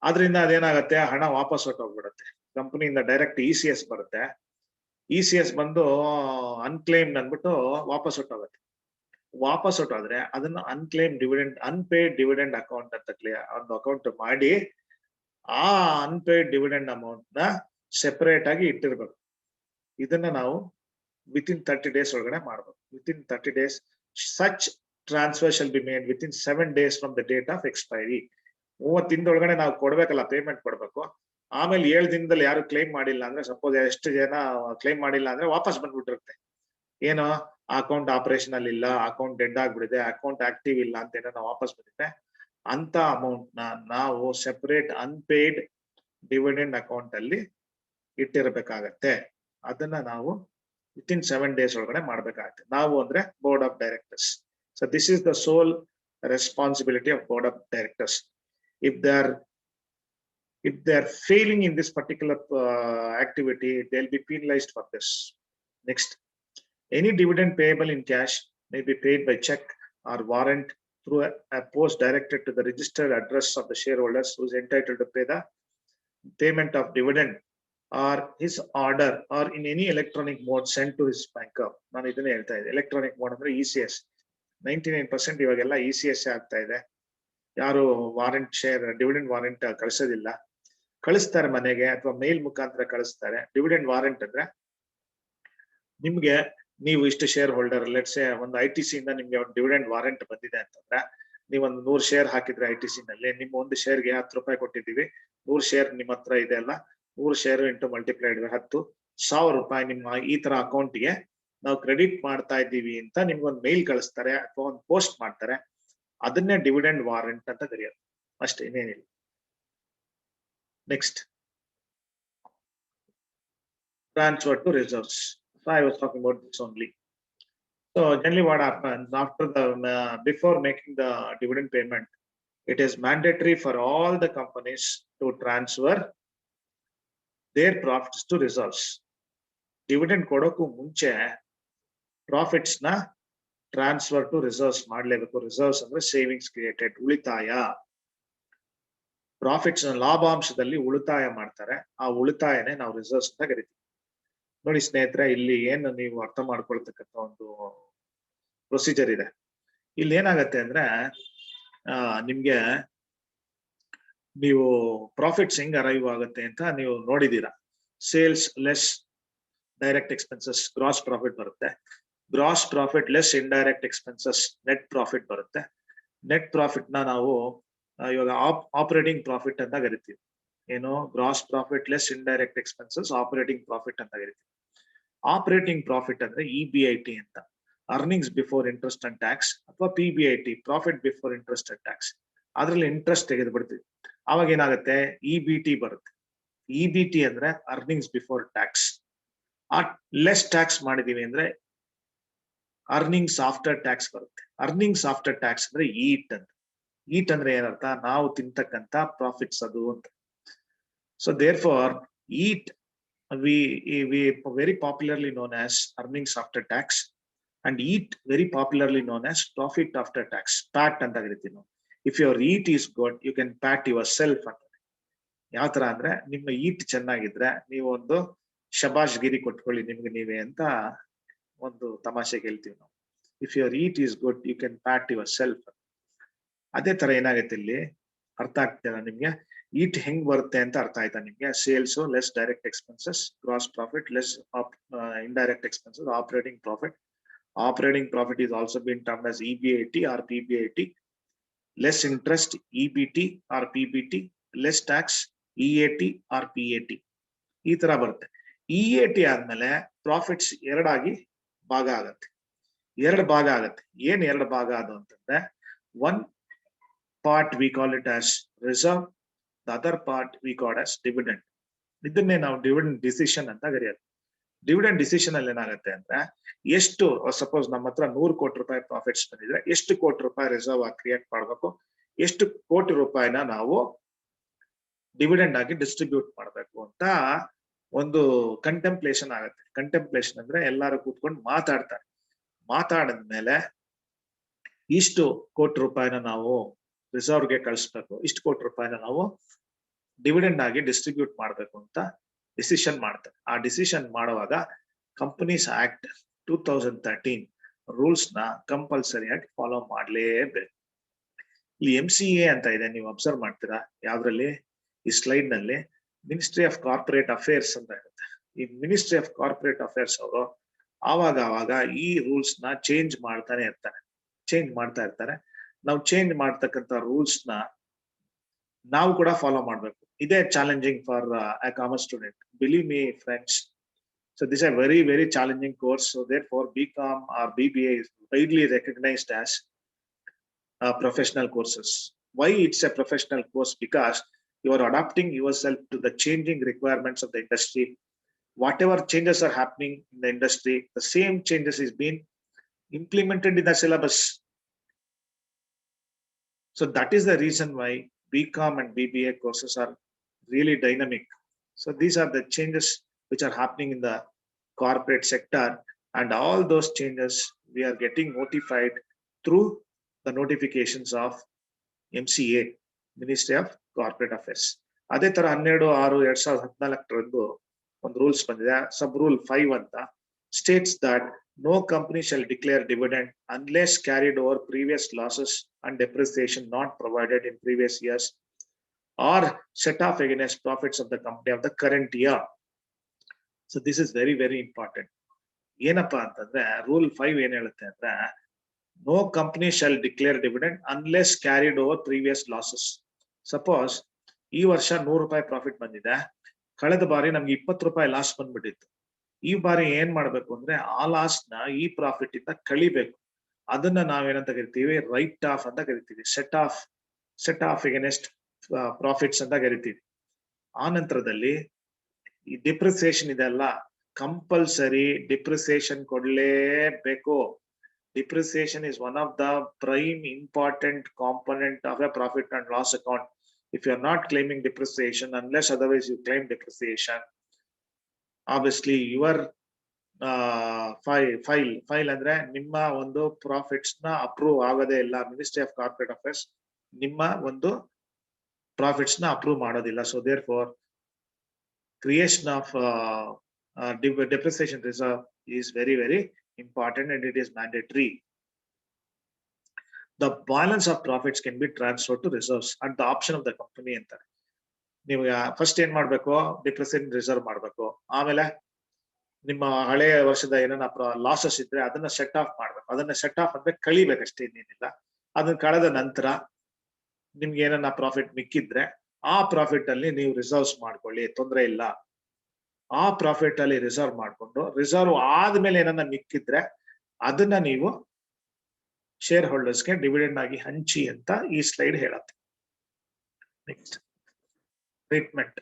ಆದ್ರಿಂದ ಅದೇನಾಗತ್ತೆ, ಹಣ ವಾಪಸ್ ಹೊಟ್ಟೋಗ್ಬಿಡುತ್ತೆ. ಕಂಪನಿಯಿಂದ ಡೈರೆಕ್ಟ್ ECS ಬರುತ್ತೆ. ECS ಬಂದು ಅನ್ಕ್ಲೈಮ್ಡ್ ಅಂದ್ಬಿಟ್ಟು ವಾಪಸ್ ಹೊಟ್ಟೋಗುತ್ತೆ. ವಾಪಸ್ ಹೊಟ್ಟೋದ್ರೆ ಅದನ್ನ ಅನ್ಕ್ಲೈಮ್ ಡಿವಿಡೆಂಡ್, ಅನ್ಪೇಡ್ ಡಿವಿಡೆಂಡ್ ಅಕೌಂಟ್ ಅಂತ ಒಂದು ಅಕೌಂಟ್ ಮಾಡಿ ಆ ಅನ್ಪೇಡ್ ಡಿವಿಡೆಂಡ್ ಅಮೌಂಟ್ ನ ಸೆಪರೇಟ್ ಆಗಿ ಇಟ್ಟಿರ್ಬೇಕು. ಇದನ್ನ ನಾವು ವಿತಿನ್ 30 days ಒಳಗಡೆ ಮಾಡ್ಬೇಕು. Within 30 days such transfer shall be made within 7 days from the date of expiry. 30 ದಿನದೊಳಗಡೆ ನಾವು ಕೊಡ್ಬೇಕಲ್ಲ, ಪೇಮೆಂಟ್ ಕೊಡ್ಬೇಕು. ಆಮೇಲೆ 7 ದಿನದಲ್ಲಿ ಯಾರು ಕ್ಲೈಮ್ ಮಾಡಿಲ್ಲ ಅಂದ್ರೆ, ಸಪೋಸ್ ಎಷ್ಟು ಜನ ಕ್ಲೈಮ್ ಮಾಡಿಲ್ಲ ಅಂದ್ರೆ ವಾಪಸ್ ಬಂದ್ಬಿಟ್ಟಿರುತ್ತೆ. ಏನೋ ಅಕೌಂಟ್ ಆಪರೇಷನ್ ಅಲ್ಲಿ ಇಲ್ಲ, ಅಕೌಂಟ್ ಡೆಡ್ ಆಗ್ಬಿಡಿದೆ, ಅಕೌಂಟ್ ಆಕ್ಟಿವ್ ಇಲ್ಲ ಅಂತ ಏನೋ ನಾವು ವಾಪಸ್ ಬಂದಿದ್ರೆ ಅಂತ ಅಮೌಂಟ್ ನಾವು ಸೆಪರೇಟ್ ಅನ್ಪೇಯ್ಡ್ ಡಿವಿಡೆಂಡ್ ಅಕೌಂಟ್ ಅಲ್ಲಿ ಇಟ್ಟಿರಬೇಕಾಗತ್ತೆ. ಅದನ್ನ ನಾವು ವಿತಿನ್ 7 days ಒಳಗಡೆ ಮಾಡ್ಬೇಕಾಗತ್ತೆ. ನಾವು ಅಂದ್ರೆ board of directors. So this is the sole responsibility of board of directors. If they are failing in this particular activity, they'll be penalized for this. Next, any dividend payable in cash may be paid by check or warrant through a post directed to the registered address of the shareholders who is entitled to pay the payment of dividend, or his order, or in any electronic mode sent to his banker. ನಾನು ಇದನ್ನ ಹೇಳ್ತಾ ಇದ್ದೆ, ಎಲೆಕ್ಟ್ರಾನಿಕ್ ಮೋಡ್ ಅಂದ್ರೆ ECS. 99% ಇವಾಗೆಲ್ಲ ECS ಆಗ್ತಾ ಇದೆ. ಯಾರು ವಾರೆಂಟ್ ಶೇರ್ ಡಿವಿಡೆಂಡ್ ವಾರೆಂಟ್ ಕಳಿಸೋದಿಲ್ಲ, ಕಳಿಸ್ತಾರೆ ಮನೆಗೆ ಅಥವಾ ಮೇಲ್ ಮುಖಾಂತರ ಕಳಿಸ್ತಾರೆ. ಡಿವಿಡೆಂಡ್ ವಾರೆಂಟ್ ಅಂದ್ರೆ ನಿಮ್ಗೆ ನೀವು ಇಷ್ಟು ಶೇರ್ ಹೋಲ್ಡರ್, ಲೆಟ್ಸ್ ಸೇ ಒಂದು ITC ಇಂದ ನಿಮ್ಗೆ ಒಂದು ಡಿವಿಡೆಂಡ್ ವಾರೆಂಟ್ ಬಂದಿದೆ ಅಂತಂದ್ರೆ, ನೀವೊಂದು 100 ಶೇರ್ ಹಾಕಿದ್ರೆ ITC ನಲ್ಲಿ, ನಿಮ್ಮ ಒಂದು ಶೇರ್ಗೆ 10 ರೂಪಾಯಿ ಕೊಟ್ಟಿದ್ದೀವಿ, 100 ಶೇರ್ ನಿಮ್ಮ ಹತ್ರ ಇದೆ ಅಲ್ಲ, 100 ಶೇರ್ ಇಂಟು ಮಲ್ಟಿಪ್ಲೈಡ್ 10,000 ರೂಪಾಯಿ ನಿಮ್ಮ ಈ ತರ ಅಕೌಂಟ್ಗೆ ನಾವು ಕ್ರೆಡಿಟ್ ಮಾಡ್ತಾ ಇದ್ದೀವಿ ಅಂತ ನಿಮ್ಗೊಂದು ಮೇಲ್ ಕಳಿಸ್ತಾರೆ ಅಥವಾ ಒಂದು ಪೋಸ್ಟ್ ಮಾಡ್ತಾರೆ. ಅದನ್ನೇ ಡಿವಿಡೆಂಡ್ ವಾರೆಂಟ್ ಅಂತ ಕರೆಯೋದು, ಅಷ್ಟೇ, ಇನ್ನೇನಿಲ್ಲ. Next, transfer to reserves. So I was talking about this only. So generally what happens after the before making the dividend payment, it is mandatory for all the companies to transfer their profits to reserves. Dividend ಕೊಡೋಕ್ಕೂ ಮುಂಚೆ ಪ್ರಾಫಿಟ್ಸ್ ನ ಟ್ರಾನ್ಸ್ಫರ್ ಟು ರಿಸರ್ವ್ಸ್ ಮಾಡ್ಲೇಬೇಕು. ರಿಸರ್ವ್ಸ್ ಅಂದ್ರೆ ಸೇವಿಂಗ್ಸ್ ಕ್ರಿಯೇಟೆಡ್, ಉಳಿತಾಯ. ಪ್ರಾಫಿಟ್ಸ್ ಲಾಭಾಂಶದಲ್ಲಿ ಉಳಿತಾಯ ಮಾಡ್ತಾರೆ, ಆ ಉಳಿತಾಯನೇ ನಾವು ರಿಸರ್ವ್ಸ್ ಅಂತ ಕರಿತೀವಿ. ನೋಡಿ ಸ್ನೇಹಿತರೆ, ಇಲ್ಲಿ ಏನು ನೀವು ಅರ್ಥ ಮಾಡ್ಕೊಳ್ತಕ್ಕಂಥ ಒಂದು ಪ್ರೊಸೀಜರ್ ಇದೆ. ಇಲ್ಲಿ ಏನಾಗತ್ತೆ ಅಂದ್ರೆ ನಿಮ್ಗೆ ನೀವು ಪ್ರಾಫಿಟ್ಸ್ ಹೆಂಗ್ ಅರೈವ್ ಆಗುತ್ತೆ ಅಂತ ನೀವು ನೋಡಿದೀರಾ. Sales less direct expenses gross profit ಬರುತ್ತೆ. Gross profit less indirect expenses net profit ಬರುತ್ತೆ. ನೆಟ್ ಪ್ರಾಫಿಟ್ ನ ನಾವು ಇವಾಗ ಆಪರೇಟಿಂಗ್ ಪ್ರಾಫಿಟ್ ಅಂತ ಕರಿತೀವಿ. ಏನು, gross profit less indirect expenses operating profit ಅಂತ ಕರಿತೀವಿ. ಆಪರೇಟಿಂಗ್ ಪ್ರಾಫಿಟ್ ಅಂದ್ರೆ EBIT ಅಂತ, earnings before interest and tax, ಅಥವಾ PBIT, profit before interest and tax. ಅದ್ರಲ್ಲಿ ಇಂಟ್ರೆಸ್ಟ್ ತೆಗೆದು ಬಿಡ್ತೀವಿ, ಅವಾಗ ಏನಾಗುತ್ತೆ, EBT ಬರುತ್ತೆ. EBT ಅಂದ್ರೆ ಅರ್ನಿಂಗ್ಸ್ ಬಿಫೋರ್ ಟ್ಯಾಕ್ಸ್. ಆ ಲೆಸ್ ಟ್ಯಾಕ್ಸ್ ಮಾಡಿದೀವಿ ಅಂದ್ರೆ ಅರ್ನಿಂಗ್ಸ್ ಆಫ್ಟರ್ ಟ್ಯಾಕ್ಸ್ ಬರುತ್ತೆ. ಅರ್ನಿಂಗ್ಸ್ ಆಫ್ಟರ್ ಟ್ಯಾಕ್ಸ್ ಅಂದ್ರೆ ಈಟ್ ಅಂತ. ಈಟ್ ಅಂದ್ರೆ ಏನರ್ಥ, ನಾವು ತಿಂತಕ್ಕಂತ ಪ್ರಾಫಿಟ್ಸ್ ಅದು ಅಂತ. So therefore it we very popularly known as earnings after tax, and eat very popularly known as profit after tax, PAT ಅಂತ ಕರಿತೀವಿ ನಾವು. If your eat is good, you can pat yourself ಅಂತ. ಯಾವ ತರ ಅಂದ್ರೆ, ನಿಮ್ಮ ಈಟ್ ಚೆನ್ನಾಗಿದ್ರೆ ನೀವು ಒಂದು ಶಬಾಷ್ ಗಿರಿ ಕೊಟ್ಕೊಳ್ಳಿ ನಿಮ್ಗೆ ನೀವೇ ಅಂತ ಒಂದು ತಮಾಷೆಗೆ ಹೇಳ್ತೀವಿ ನಾವು. If your eat is good, you can pat yourself. ಅದೇ ತರ ಏನಾಗುತ್ತೆ ಇಲ್ಲಿ, ಅರ್ಥ ಆಗ್ತಿಲ್ಲ ನಿಮ್ಗೆ? ಈಟ್ ಹೆಂಗ್ ಬರುತ್ತೆ ಅಂತ ಅರ್ಥ ಆಯ್ತಾ ನಿಮ್ಗೆ? Sales less direct expenses, gross profit less indirect expenses, operating profit. Operating profit is also been termed as EBIT or PBIT. Less interest, EBT or PBT. Less tax, EAT or PAT. ಈ ತರ ಬರುತ್ತೆ. EAT ಆದ್ಮೇಲೆ ಪ್ರಾಫಿಟ್ಸ್ ಎರಡಾಗಿ ಭಾಗ ಆಗತ್ತೆ. ಎರಡು ಭಾಗ ಆಗತ್ತೆ. ಏನ್ ಎರಡು ಭಾಗ ಅದು ಅಂತಂದ್ರೆ, one part we call it as reserve, the other part we call as dividend. ಇದನ್ನೇ ನಾವು ಡಿವಿಡೆಂಡ್ ಡಿಸಿಷನ್ ಅಂತ ಕರೆಯೋದು. ಡಿವಿಡೆಂಡ್ ಡಿಸಿಷನ್ ಅಲ್ಲಿ ಏನಾಗುತ್ತೆ ಅಂದ್ರೆ, ಎಷ್ಟು ಸಪೋಸ್ ನಮ್ಮ ಹತ್ರ 100 ಕೋಟಿ ರೂಪಾಯಿ ಪ್ರಾಫಿಟ್ಸ್ ಬಂದಿದ್ರೆ ಎಷ್ಟು ಕೋಟಿ ರೂಪಾಯಿ ರಿಸರ್ವ್ ಕ್ರಿಯೇಟ್ ಮಾಡ್ಬೇಕು, ಎಷ್ಟು ಕೋಟಿ ರೂಪಾಯಿನ ನಾವು ಡಿವಿಡೆಂಡ್ ಆಗಿ ಡಿಸ್ಟ್ರಿಬ್ಯೂಟ್ ಮಾಡ್ಬೇಕು ಅಂತ ಒಂದು ಕಂಟೆಂಪ್ಲೇಷನ್ ಆಗುತ್ತೆ. ಕಂಟೆಂಪ್ಲೇಷನ್ ಅಂದ್ರೆ ಎಲ್ಲಾರು ಕೂತ್ಕೊಂಡು ಮಾತಾಡ್ತಾರೆ. ಮಾತಾಡಿದ್ಮೇಲೆ ಇಷ್ಟು ಕೋಟಿ ರೂಪಾಯಿನ ನಾವು ರಿಸರ್ವ್ಗೆ ಕಳಿಸ್ಬೇಕು, ಇಷ್ಟು ಕೋಟಿ ರೂಪಾಯಿನ ನಾವು ಡಿವಿಡೆಂಡ್ ಆಗಿ ಡಿಸ್ಟ್ರಿಬ್ಯೂಟ್ ಮಾಡ್ಬೇಕು ಅಂತ ಡಿಸಿಷನ್ ಮಾಡ್ತಾರೆ. ಆ ಡಿಸಿಷನ್ ಮಾಡುವಾಗ ಕಂಪನೀಸ್ ಆಕ್ಟ್ 2013 ರೂಲ್ಸ್ ನ ಕಂಪಲ್ಸರಿಯಾಗಿ ಫಾಲೋ ಮಾಡ್ಲೇಬೇಕು. ಈ MCA ಅಂತ ಇದೆ, ನೀವು ಅಬ್ಸರ್ವ್ ಮಾಡ್ತೀರಾ ಯಾವ್ದ್ರಲ್ಲಿ, ಈ ಸ್ಲೈಡ್ ನಲ್ಲಿ ಮಿನಿಸ್ಟ್ರಿ ಆಫ್ ಕಾರ್ಪೊರೇಟ್ ಅಫೇರ್ಸ್ ಅಂತ ಇರುತ್ತೆ. ಈ ಮಿನಿಸ್ಟ್ರಿ ಆಫ್ ಕಾರ್ಪೊರೇಟ್ ಅಫೇರ್ಸ್ ಅವರು ಆವಾಗ ಈ ರೂಲ್ಸ್ ನ ಚೇಂಜ್ ಮಾಡ್ತಾ ಇರ್ತಾರೆ. ನಾವು ಚೇಂಜ್ ಮಾಡ್ತಕ್ಕಂಥ ರೂಲ್ಸ್ ನ ನಾವು ಕೂಡ ಫಾಲೋ ಮಾಡ್ಬೇಕು. ಇದೇ challenging for A commerce student. Believe me friends, So this is a very, very challenging course. So therefore, BCom or BBA is widely recognized as professional courses. Why it's a professional course? Because you are adapting yourself to the changing requirements of the industry. Whatever changes are happening in the industry, the same changes is being implemented in the syllabus. So that is the reason why BCom and BBA courses are really dynamic. So these are the changes which are happening in the corporate sector, and all those changes we are getting notified through the notifications of MCA, Ministry of Corporate Affairs. ಅದೇ ತರ 12/6/2014 ಒಂದು ರೂಲ್ಸ್ ಬಂದಿದೆ, ಸಬ್ ರೂಲ್ 5 ಅಂತ, states that no company shall declare dividend unless carried over previous losses and depreciation not provided in previous years or set off against profits of the company of the current year. So this is very, very important. ಏನಪ್ಪಾ ಅಂತಂದ್ರೆ ರೂಲ್ 5 ಏನ್ ಹೇಳುತ್ತೆ ಅಂದ್ರೆ, no company shall declare dividend unless carried over previous losses. Suppose ಈ ವರ್ಷ 100 ರೂಪಾಯಿ ಪ್ರಾಫಿಟ್ ಬಂದಿದೆ, ಕಳೆದ ಬಾರಿ ನಮ್ಗೆ 20 ರೂಪಾಯಿ ಲಾಸ್ ಬಂದ್ಬಿಟ್ಟಿತ್ತು. ಈ ಬಾರಿ ಏನ್ ಮಾಡ್ಬೇಕು ಅಂದ್ರೆ ಆ ಲಾಸ್ ನ ಈ ಪ್ರಾಫಿಟ್ ಇಂದ ಕಳಿಬೇಕು. ಅದನ್ನ ನಾವೇನಂತ ಕರಿತೀವಿ, ರೈಟ್ ಆಫ್ ಅಂತ ಕರಿತೀವಿ. ಸೆಟ್ ಆಫ್ ಎಗೇನೆಸ್ಟ್ ಪ್ರಾಫಿಟ್ಸ್ ಅಂತ ಕರಿತೀವಿ. ಆ ನಂತರದಲ್ಲಿ ಈ ಡಿಪ್ರಿಸಿಯೇಷನ್ ಇದೆಲ್ಲ ಕಂಪಲ್ಸರಿ ಡಿಪ್ರಿಸಿಯೇಷನ್ ಕೊಡ್ಲೇಬೇಕು. Depreciation is one of the prime important component of a profit and loss account. If you are not claiming depreciation, unless otherwise you claim depreciation, obviously your file ಅಂದ್ರೆ ನಿಮ್ಮ ಒಂದು ಪ್ರಾಫಿಟ್ಸ್ ನ ಅಪ್ರೂವ್ ಆಗದೇ ಇಲ್ಲ. ಮಿನಿಸ್ಟ್ರಿ ಆಫ್ ಕಾರ್ಪೊರೇಟ್ ಅಫೇರ್ಸ್ ನಿಮ್ಮ ಒಂದು ಪ್ರಾಫಿಟ್ಸ್ ನ ಅಪ್ರೂವ್ ಮಾಡೋದಿಲ್ಲ. So therefore creation of depreciation reserve is very, very important, and it is mandatory. The balance of profits can be transferred to reserves at the option of the company ಅಂತಾರೆ. ನೀವು ಫಸ್ಟ್ ಏನ್ ಮಾಡ್ಬೇಕು, ಡಿಪ್ರಿಸಿಯೇಷನ್ ರಿಸರ್ವ್ ಮಾಡ್ಬೇಕು. ಆಮೇಲೆ ನಿಮ್ಮ ಹಳೆಯ ವರ್ಷದ ಏನಾರ ಲಾಸಸ್ ಇದ್ರೆ ಅದನ್ನ ಸೆಟ್ ಆಫ್ ಮಾಡ್ಬೇಕು. ಅದನ್ನ ಸೆಟ್ ಆಫ್ ಅಂದ್ರೆ ಕಳಿಬೇಕಷ್ಟೇ, ಇನ್ನೇನಿಲ್ಲ. ಅದನ್ನ ಕಳೆದ ನಂತರ ನಿಮ್ಗೆ ಏನಾರ ಪ್ರಾಫಿಟ್ ಮಿಕ್ಕಿದ್ರೆ ಆ ಪ್ರಾಫಿಟ್ ಅಲ್ಲಿ ನೀವು ರಿಸರ್ವ್ಸ್ ಮಾಡ್ಕೊಳ್ಳಿ, ತೊಂದರೆ ಇಲ್ಲ. ಆ ಪ್ರಾಫಿಟ್ ಅಲ್ಲಿ ರಿಸರ್ವ್ ಮಾಡ್ಕೊಂಡು, ರಿಸರ್ವ್ ಆದ್ಮೇಲೆ ಏನನ್ನ ಮಿಕ್ಕಿದ್ರೆ ಅದನ್ನ ನೀವು ಶೇರ್ ಹೋಲ್ಡರ್ಸ್ಗೆ ಡಿವಿಡೆಂಡ್ ಆಗಿ ಹಂಚಿ ಅಂತ ಈ ಸ್ಲೈಡ್ ಹೇಳುತ್ತೆ. ನೆಕ್ಸ್ಟ್ ಟ್ರೀಟ್ಮೆಂಟ್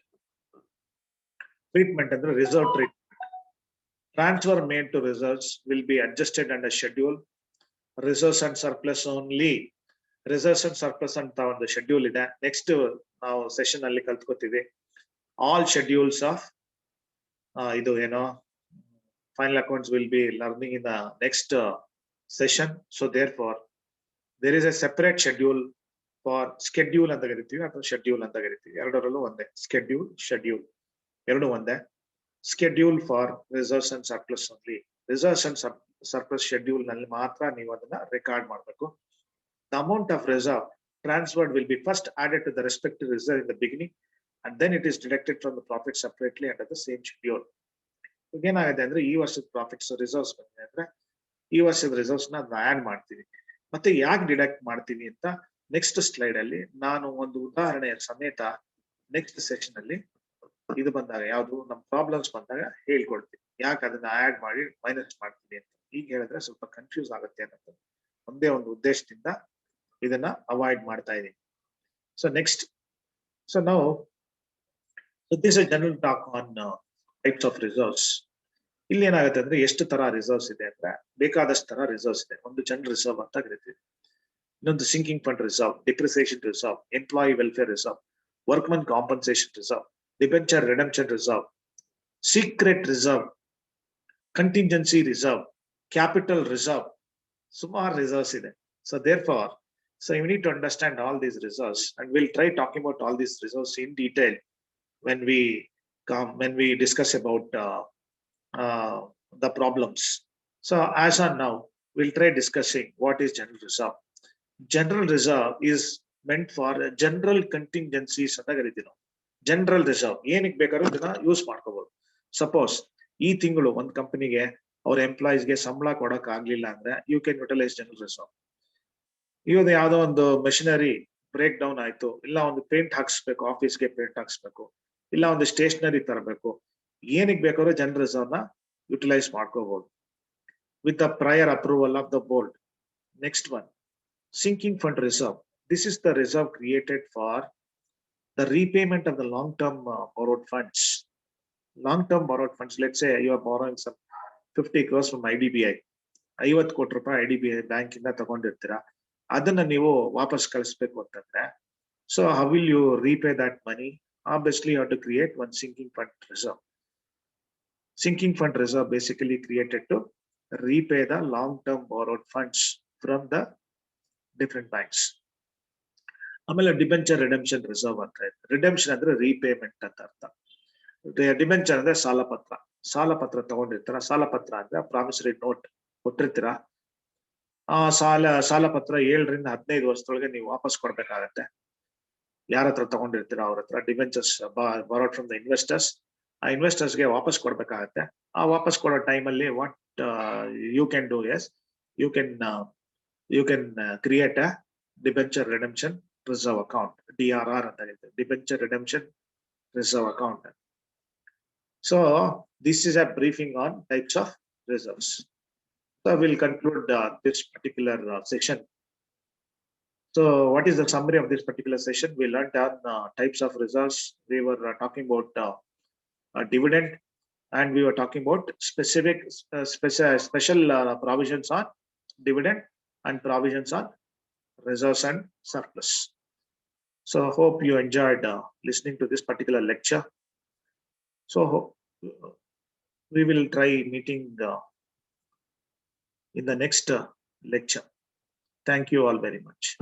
ಅಂದ್ರೆ reserve treatment. Transfer made to reserves will be adjusted under schedule reserves and surplus only. Reserves and surplus ಅಂತ ಒಂದು ಶೆಡ್ಯೂಲ್ ಇದೆ. ನೆಕ್ಸ್ಟ್ ನಾವು ಸೆಷನ್ ಅಲ್ಲಿ ಕಲ್ತ್ಕೋತೀವಿ. ಆಲ್ ಶೆಡ್ಯೂಲ್ಸ್ ಆಫ್ ಇದು ಏನೋ final accounts will be learning in the next session. So therefore there is a separate schedule for schedule ಅಂತ ಕರಿತೀವಿ ಅಥವಾ ಶೆಡ್ಯೂಲ್ ಅಂತ ಕರಿತೀವಿ. ಎರಡರಲ್ಲೂ ಒಂದೇ, ಶೆಡ್ಯೂಲ್ ಎರಡು ಒಂದೇ. schedule for reserves and surplus only. reserves and surplus schedule ನಲ್ಲಿ ಮಾತ್ರ ನೀವು ಅದನ್ನ ರೆಕಾರ್ಡ್ ಮಾಡಬೇಕು. The amount of reserve transferred will be first added to the respective reserve in the beginning, and then it is deducted from the profit separately under the same schedule. ಏನಾಗಿದೆ ಅಂದ್ರೆ, ಈ ವರ್ಷದ ಪ್ರಾಫಿಟ್ಸ್ ರಿಸರ್ವ್ಸ್ ಬಂದಿದೆ ಅಂದ್ರೆ ಈ ವರ್ಷದ ರಿಸರ್ವ್ಸ್ ನ ಆಡ್ ಮಾಡ್ತೀವಿ. ಮತ್ತೆ ಯಾಕೆ ಡಿಡಕ್ಟ್ ಮಾಡ್ತೀವಿ ಅಂತ ನೆಕ್ಸ್ಟ್ ಸ್ಲೈಡ್ ಅಲ್ಲಿ ನಾನು ಒಂದು ಉದಾಹರಣೆಯ ಸಮೇತ ನೆಕ್ಸ್ಟ್ ಸೆಕ್ಷನ್ ಅಲ್ಲಿ ಇದು ಬಂದಾಗ, ಯಾವ್ದು ನಮ್ಮ ಪ್ರಾಬ್ಲಮ್ಸ್ ಬಂದಾಗ ಹೇಳ್ಕೊಡ್ತೀವಿ, ಯಾಕೆ ಅದನ್ನ ಆಡ್ ಮಾಡಿ ಮೈನಸ್ ಮಾಡ್ತೀವಿ ಅಂತ. ಈಗ ಹೇಳಿದ್ರೆ ಸ್ವಲ್ಪ ಕನ್ಫ್ಯೂಸ್ ಆಗುತ್ತೆ ಅನ್ನೋದು ಒಂದೇ ಒಂದು ಉದ್ದೇಶದಿಂದ ಇದನ್ನ ಅವಾಯ್ಡ್ ಮಾಡ್ತಾ ಇದೀನಿ. ಸೊ ನೆಕ್ಸ್ಟ್, ಸೊ ನಾವು this is general talk on types of reserves. ಇಲ್ಲಿ ಏನಾಗುತ್ತೆ ಅಂದ್ರೆ, ಎಷ್ಟು ತರ ರಿಸರ್ವ್ಸ್ ಇದೆ ಅಂದ್ರೆ ಬೇಕಾದಷ್ಟು ತರ ರಿಸರ್ವ್ಸ್ ಇದೆ. ಒಂದು ಜನರಲ್ ರಿಸರ್ವ್ ಅಂತ ಕರಿತೀವಿ, ಇನ್ನೊಂದು sinking fund reserve, depreciation reserve, employee welfare reserve, workman compensation reserve, debenture redemption reserve, secret reserve, contingency reserve, capital reserve, ಸುಮಾರು ರಿಸರ್ವ್ಸ್ ಇದೆ. So therefore, so you need to understand all these reserves, and we'll try talking about all these reserves in detail when we discuss about the problems. So as on now, we'll try discussing what is general reserve. General reserve is meant for general contingencies ಅಂತ ಕರಿತೀವಿ ನಾವು. ಜನರಲ್ ರಿಸರ್ವ್ ಏನಕ್ಕೆ ಬೇಕಾದ್ರೂ ಇದನ್ನ ಯೂಸ್ ಮಾಡ್ಕೋಬಹುದು. ಸಪೋಸ್ ಈ ತಿಂಗಳು ಒಂದು ಕಂಪನಿಗೆ ಅವ್ರ ಎಂಪ್ಲಾಯೀಸ್ಗೆ ಸಂಬಳ ಕೊಡಕ್ ಆಗ್ಲಿಲ್ಲ ಅಂದ್ರೆ you can utilise general reserve. ಇವಾಗ ಯಾವ್ದೋ ಒಂದು ಮೆಷಿನರಿ ಬ್ರೇಕ್ ಡೌನ್ ಆಯ್ತು, ಇಲ್ಲ ಒಂದು ಪೇಂಟ್ ಹಾಕ್ಸ್ಬೇಕು, ಆಫೀಸ್ಗೆ ಪೇಂಟ್ ಹಾಕ್ಸ್ಬೇಕು, ಇಲ್ಲ ಒಂದು ಸ್ಟೇಷನರಿ ತರಬೇಕು, ಏನಕ್ಕೆ ಬೇಕಾದ್ರೂ ಜನರಲ್ ರಿಸರ್ವ್ ನ utilize ಮಾಡ್ಕೋಬಹುದು with the prior approval of the board. Next one, sinking fund reserve. This is the reserve created for the repayment of the long-term borrowed funds. Long-term borrowed funds, let's say you are borrowing some 50 crores from IDBI. 50 ಕೋಟಿ ರೂಪಾಯಿ IDBI ಬ್ಯಾಂಕ್ ಇಂದ ತಗೊಂಡಿರ್ತೀರಾ, ಅದನ್ನ ನೀವು ವಾಪಸ್ ಕಳಿಸ್ಬೇಕು ಅಂತಂದ್ರೆ, so how will you repay that money? Obviously you have to create one sinking fund reserve. Sinking fund reserve basically created to repay the long-term borrowed funds from the different banks. ಆಮೇಲೆ ಡಿಬೆಂಚರ್ ರಿಡೆಂಪ್ಷನ್ ರಿಸರ್ವ್ ಅಂತ ಇದೆ. ರಿಡೆಂಪ್ಷನ್ ಅಂದ್ರೆ ರೀಪೇಮೆಂಟ್ ಅಂತ ಅರ್ಥ. ಡಿಬೆಂಚರ್ ಅಂದ್ರೆ ಸಾಲ ಪತ್ರ ತಗೊಂಡಿರ್ತಾರ. ಸಾಲ ಪತ್ರ ಅಂದ್ರೆ ಪ್ರಾಮಿಸರಿ ನೋಟ್ ಕೊಟ್ಟಿರ್ತೀರಾ. ಆ ಸಾಲ ಪತ್ರ 7 ರಿಂದ 15 ವರ್ಷದೊಳಗೆ ನೀವು ವಾಪಸ್ ಕೊಡ್ಬೇಕಾಗತ್ತೆ. ಯಾರ ಹತ್ರ ತಗೊಂಡಿರ್ತೀರ ಅವ್ರ ಹತ್ರ debentures borrowed from the investors. ಆ ಇನ್ವೆಸ್ಟರ್ಸ್ ಗೆ ವಾಪಸ್ ಕೊಡ್ಬೇಕಾಗತ್ತೆ. ಆ ವಾಪಸ್ ಕೊಡೋ ಟೈಮಲ್ಲಿ what you can do is you can create a debenture redemption reserve account, DRR ಅಂತ ಹೇಳ್ತಾರೆ, debenture redemption reserve account. So this is a briefing on types of reserves. So I will conclude this particular section. So what is the summary of this particular session? We learned on types of reserves. We were talking about dividend, and we were talking about special provisions on dividend and provisions on reserves and surplus. So hope you enjoyed listening to this particular lecture. So we will try meeting in the next lecture. Thank you all very much.